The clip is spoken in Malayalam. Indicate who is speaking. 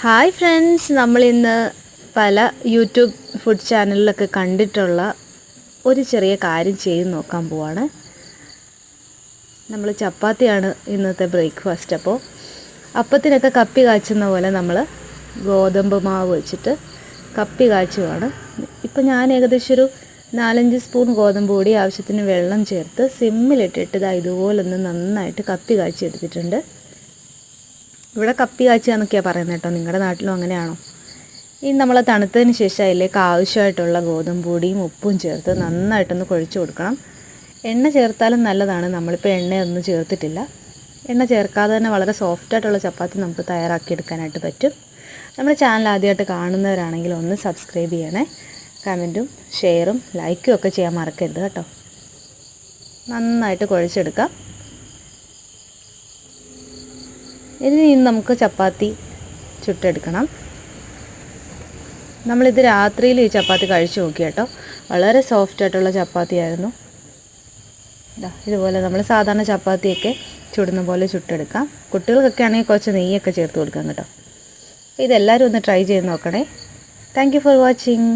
Speaker 1: ഹായ് ഫ്രണ്ട്സ്, നമ്മളിന്ന് പല യൂട്യൂബ് ഫുഡ് ചാനലിലൊക്കെ കണ്ടിട്ടുള്ള ഒരു ചെറിയ കാര്യം ചെയ്ത് നോക്കാൻ പോവാണ്. നമ്മൾ ചപ്പാത്തിയാണ് ഇന്നത്തെ ബ്രേക്ക്ഫാസ്റ്റ്. അപ്പോൾ അപ്പത്തിനൊക്കെ കപ്പി കാച്ചുന്ന പോലെ നമ്മൾ ഗോതമ്പ് മാവ് വെച്ചിട്ട് കപ്പി കാച്ചുവാണ്. ഇപ്പോൾ ഞാൻ ഏകദേശം ഒരു 4-5 സ്പൂൺ ഗോതമ്പ് പൊടി ആവശ്യത്തിന് വെള്ളം ചേർത്ത് സിമ്മിലിട്ടിട്ട് ഇതുപോലൊന്ന് നന്നായിട്ട് കപ്പി കാച്ചി എടുത്തിട്ടുണ്ട്. ഇവിടെ കപ്പി കാച്ചുകയെന്നൊക്കെയാണ് പറയുന്നത് കേട്ടോ. നിങ്ങളുടെ നാട്ടിലും അങ്ങനെയാണോ? ഇനി നമ്മൾ തണുത്തതിന് ശേഷം അതിലേക്ക് ആവശ്യമായിട്ടുള്ള ഗോതമ്പ് പൊടിയും ഉപ്പും ചേർത്ത് നന്നായിട്ടൊന്ന് കുഴച്ച് കൊടുക്കണം. എണ്ണ ചേർത്താലും നല്ലതാണ്. നമ്മളിപ്പോൾ എണ്ണയൊന്നും ചേർത്തിട്ടില്ല. എണ്ണ ചേർക്കാതെ തന്നെ വളരെ സോഫ്റ്റായിട്ടുള്ള ചപ്പാത്തി നമുക്ക് തയ്യാറാക്കിയെടുക്കാനായിട്ട് പറ്റും. നമ്മുടെ ചാനൽ ആദ്യമായിട്ട് കാണുന്നവരാണെങ്കിൽ ഒന്ന് സബ്സ്ക്രൈബ് ചെയ്യണേ. കമൻറ്റും ഷെയറും ലൈക്കും ഒക്കെ ചെയ്യാൻ മറക്കരുത് കേട്ടോ. നന്നായിട്ട് കുഴച്ചെടുക്കാം. ഇനി നമുക്ക് ചപ്പാത്തി ചുട്ടെടുക്കണം. നമ്മളിത് രാത്രിയിൽ ഈ ചപ്പാത്തി കഴിച്ച് നോക്കി കേട്ടോ. വളരെ സോഫ്റ്റായിട്ടുള്ള ചപ്പാത്തിയായിരുന്നു. ഇതുപോലെ നമ്മൾ സാധാരണ ചപ്പാത്തിയൊക്കെ ചുടുന്ന പോലെ ചുട്ടെടുക്കാം. കുട്ടികൾക്കൊക്കെ ആണെങ്കിൽ കുറച്ച് നെയ്യൊക്കെ ചേർത്ത് കൊടുക്കാം കേട്ടോ. ഇതെല്ലാവരും ഒന്ന് ട്രൈ ചെയ്ത് നോക്കണേ. Thank you for watching.